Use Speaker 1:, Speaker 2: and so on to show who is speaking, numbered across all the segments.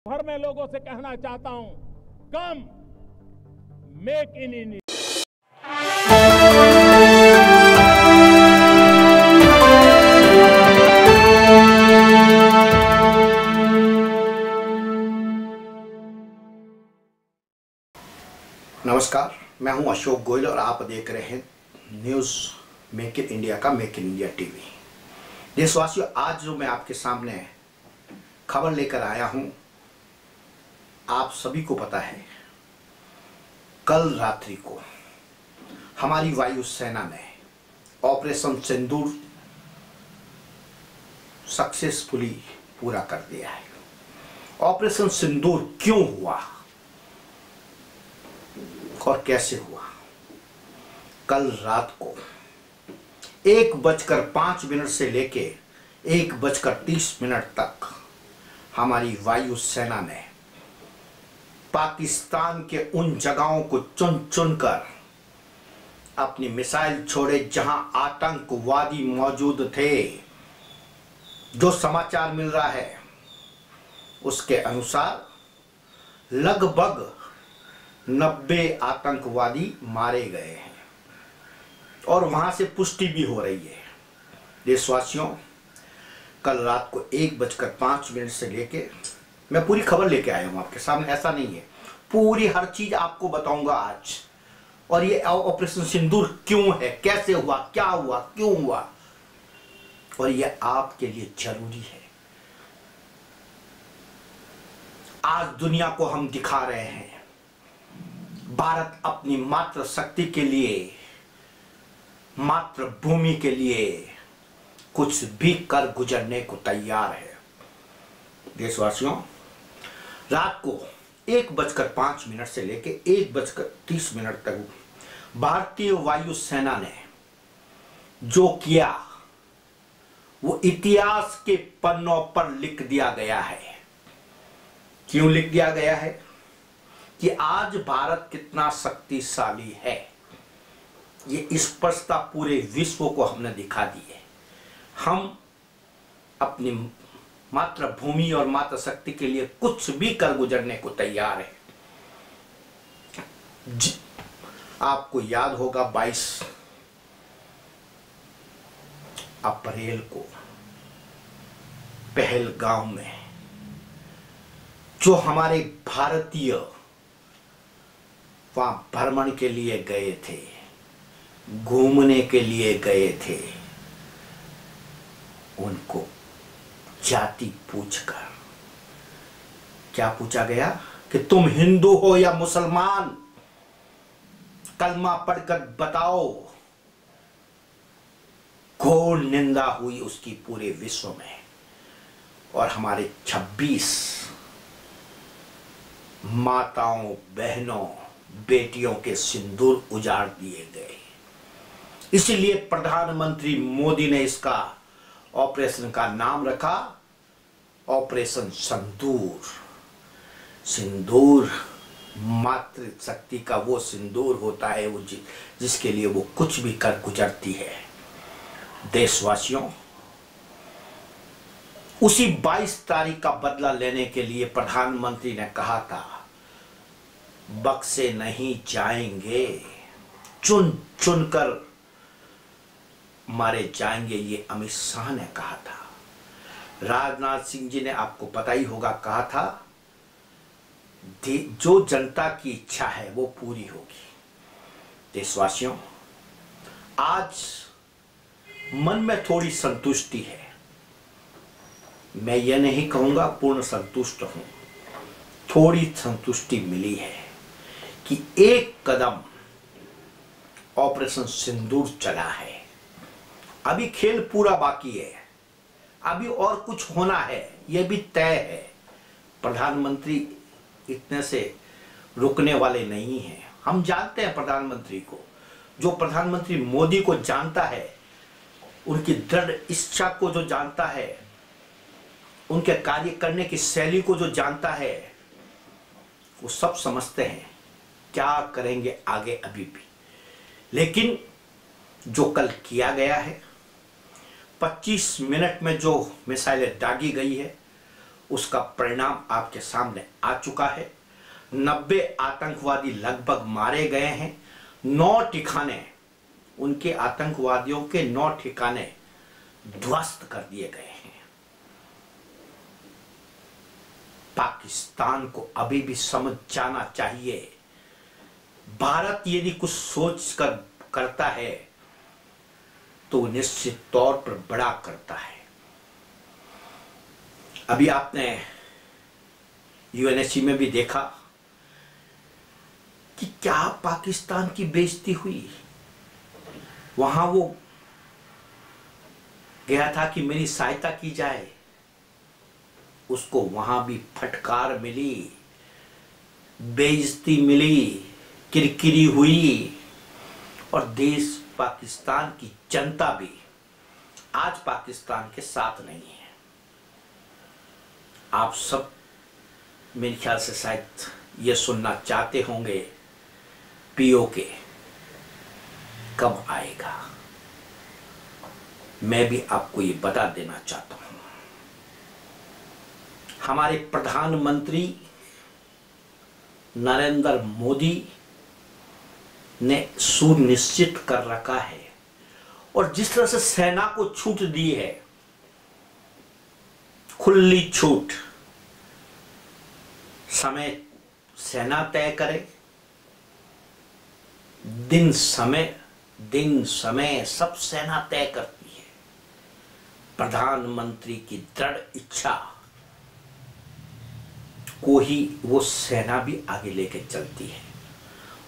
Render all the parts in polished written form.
Speaker 1: भर में लोगों से कहना चाहता हूं, कम मेक इन इंडिया।
Speaker 2: नमस्कार, मैं हूं अशोक गोयल और आप देख रहे हैं न्यूज़ मेक इन इंडिया का मेक इन इंडिया टीवी। देशवासियों, आज जो मैं आपके सामने खबर लेकर आया हूं, आप सभी को पता है, कल रात्रि को हमारी वायुसेना ने ऑपरेशन सिंदूर सक्सेसफुली पूरा कर दिया है। ऑपरेशन सिंदूर क्यों हुआ और कैसे हुआ? कल रात को 1:05 से लेके 1:30 तक हमारी वायुसेना ने पाकिस्तान के उन जगहों को चुन चुनकर अपनी मिसाइल छोड़े जहां आतंकवादी मौजूद थे। जो समाचार मिल रहा है उसके अनुसार लगभग 90 आतंकवादी मारे गए हैं और वहां से पुष्टि भी हो रही है। देशवासियों, कल रात को 1:05 से लेके मैं पूरी खबर लेके आया हूं आपके सामने। ऐसा नहीं है, पूरी हर चीज आपको बताऊंगा आज। और ये ऑपरेशन सिंदूर क्यों है, कैसे हुआ, क्या हुआ, क्यों हुआ, और ये आपके लिए जरूरी है। आज दुनिया को हम दिखा रहे हैं, भारत अपनी मातृ शक्ति के लिए, मातृभूमि के लिए कुछ भी कर गुजरने को तैयार है। देशवासियों, रात को 1:05 से लेकर 1:30 तक भारतीय वायुसेना ने जो किया वो इतिहास के पन्नों पर लिख दिया गया है। क्यों लिख दिया गया है? कि आज भारत कितना शक्तिशाली है, ये स्पष्टता पूरे विश्व को हमने दिखा दी है। हम अपनी मातृभूमि और मातृ शक्ति के लिए कुछ भी कर गुजरने को तैयार है। आपको याद होगा 22 अप्रैल को पहलगाम में जो हमारे भारतीय वहां भ्रमण के लिए गए थे, घूमने के लिए गए थे, उनको जाति पूछकर क्या पूछा गया कि तुम हिंदू हो या मुसलमान, कलमा पढ़कर बताओ। घोर निंदा हुई उसकी पूरे विश्व में और हमारे 26 माताओं, बहनों, बेटियों के सिंदूर उजाड़ दिए गए। इसलिए प्रधानमंत्री मोदी ने इसका ऑपरेशन का नाम रखा ऑपरेशन सिंदूर। सिंदूर मातृ शक्ति का वो सिंदूर होता है वो जिसके लिए वो कुछ भी कर गुजरती है। देशवासियों, उसी 22 तारीख का बदला लेने के लिए प्रधानमंत्री ने कहा था, बक्से नहीं जाएंगे, चुन चुनकर मारे जाएंगे, ये अमित शाह ने कहा था। राजनाथ सिंह जी ने, आपको पता ही होगा, कहा था जो जनता की इच्छा है वो पूरी होगी। देशवासियों, आज मन में थोड़ी संतुष्टि है। मैं ये नहीं कहूंगा पूर्ण संतुष्ट हूं, थोड़ी संतुष्टि मिली है कि एक कदम ऑपरेशन सिंदूर चला है। अभी खेल पूरा बाकी है, अभी और कुछ होना है, यह भी तय है। प्रधानमंत्री इतने से रुकने वाले नहीं हैं। हम जानते हैं प्रधानमंत्री को, जो प्रधानमंत्री मोदी को जानता है, उनकी दृढ़ इच्छा को जो जानता है, उनके कार्य करने की शैली को जो जानता है, वो सब समझते हैं क्या करेंगे आगे अभी भी। लेकिन जो कल किया गया है, 25 मिनट में जो मिसाइलें दागी गई है, उसका परिणाम आपके सामने आ चुका है। 90 आतंकवादी लगभग मारे गए हैं। 9 ठिकाने, उनके आतंकवादियों के 9 ठिकाने ध्वस्त कर दिए गए हैं। पाकिस्तान को अभी भी समझ जाना चाहिए, भारत यदि कुछ सोच कर करता है तो निश्चित तौर पर बड़ा करता है। अभी आपने यूएनएससी में भी देखा कि क्या पाकिस्तान की बेइज्जती हुई। वहां वो गया था कि मेरी सहायता की जाए, उसको वहां भी फटकार मिली, बेइज्जती मिली, किरकिरी हुई। और देश पाकिस्तान की जनता भी आज पाकिस्तान के साथ नहीं है। आप सब मेरे ख्याल से शायद ये सुनना चाहते होंगे पीओके कब आएगा। मैं भी आपको ये बता देना चाहता हूं, हमारे प्रधानमंत्री नरेंद्र मोदी ने सुनिश्चित कर रखा है, और जिस तरह से सेना को छूट दी है, खुली छूट, समय सेना तय करे, दिन समय सब सेना तय करती है। प्रधानमंत्री की दृढ़ इच्छा को ही वो सेना भी आगे लेके चलती है।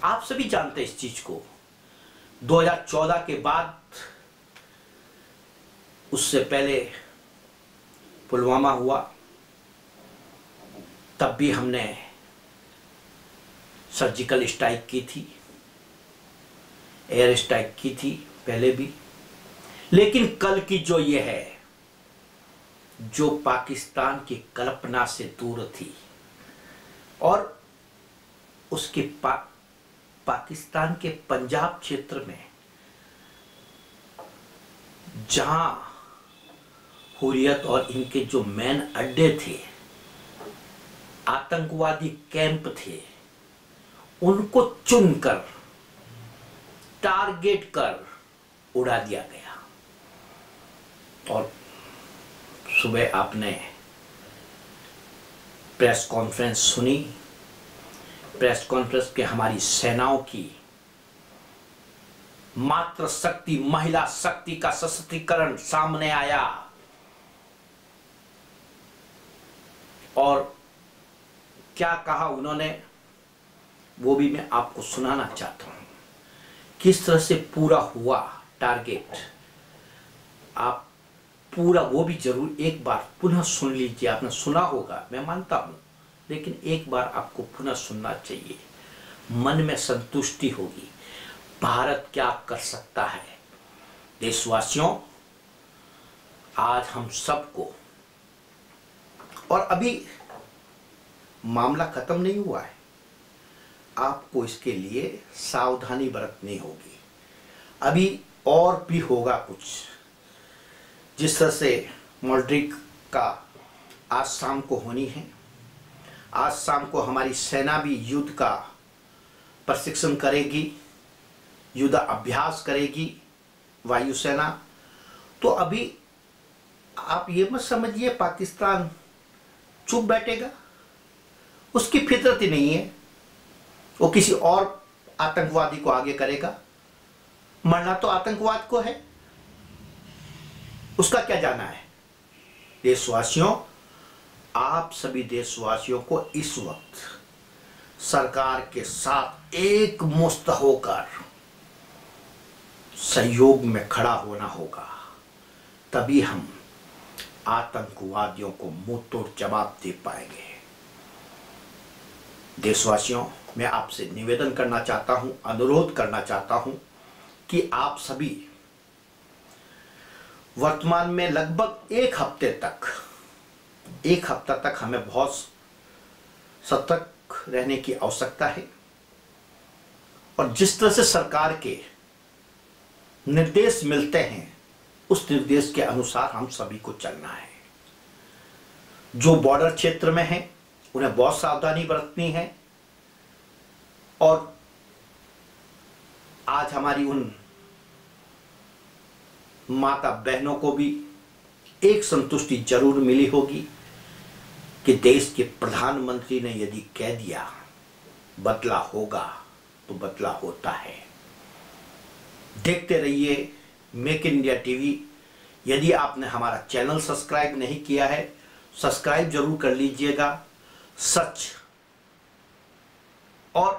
Speaker 2: आप सभी जानते हैं इस चीज को। 2014 के बाद, उससे पहले पुलवामा हुआ, तब भी हमने सर्जिकल स्ट्राइक की थी, एयर स्ट्राइक की थी पहले भी। लेकिन कल की जो ये है, जो पाकिस्तान की कल्पना से दूर थी, और उसके पाकिस्तान के पंजाब क्षेत्र में जहां हुर्रियत और इनके जो मेन अड्डे थे, आतंकवादी कैंप थे, उनको चुनकर, टारगेट कर उड़ा दिया गया। और सुबह आपने प्रेस कॉन्फ्रेंस सुनी, प्रेस कॉन्फ्रेंस के हमारी सेनाओं की मातृ शक्ति, महिला शक्ति का सशक्तिकरण सामने आया। और क्या कहा उन्होंने, वो भी मैं आपको सुनाना चाहता हूं, किस तरह से पूरा हुआ टारगेट। आप पूरा वो भी जरूर एक बार पुनः सुन लीजिए। आपने सुना होगा, मैं मानता हूं, लेकिन एक बार आपको पुनः सुनना चाहिए, मन में संतुष्टि होगी। भारत क्या कर सकता है। देशवासियों, आज हम सबको, और अभी मामला खत्म नहीं हुआ है, आपको इसके लिए सावधानी बरतनी होगी। अभी और भी होगा कुछ। जिस तरह से मॉड्रिक का आज शाम को होनी है, आज शाम को हमारी सेना भी युद्ध का प्रशिक्षण करेगी, युद्ध अभ्यास करेगी, वायुसेना। तो अभी आप ये मत समझिए पाकिस्तान चुप बैठेगा, उसकी फितरत ही नहीं है। वो किसी और आतंकवादी को आगे करेगा, मरना तो आतंकवाद को है, उसका क्या जाना है। देशवासियों, आप सभी देशवासियों को इस वक्त सरकार के साथ एक मुस्त होकर सहयोग में खड़ा होना होगा, तभी हम आतंकवादियों को मुंह तोड़ जवाब दे पाएंगे। देशवासियों, मैं आपसे निवेदन करना चाहता हूं, अनुरोध करना चाहता हूं कि आप सभी वर्तमान में लगभग एक हफ्ता तक हमें बहुत सतर्क रहने की आवश्यकता है। और जिस तरह से सरकार के निर्देश मिलते हैं, उस निर्देश के अनुसार हम सभी को चलना है। जो बॉर्डर क्षेत्र में हैं उन्हें बहुत सावधानी बरतनी है। और आज हमारी उन माता बहनों को भी एक संतुष्टि जरूर मिली होगी कि देश के प्रधानमंत्री ने यदि कह दिया बदला होगा तो बदला होता है। देखते रहिए मेक इन इंडिया टीवी। यदि आपने हमारा चैनल सब्सक्राइब नहीं किया है, सब्सक्राइब जरूर कर लीजिएगा। सच और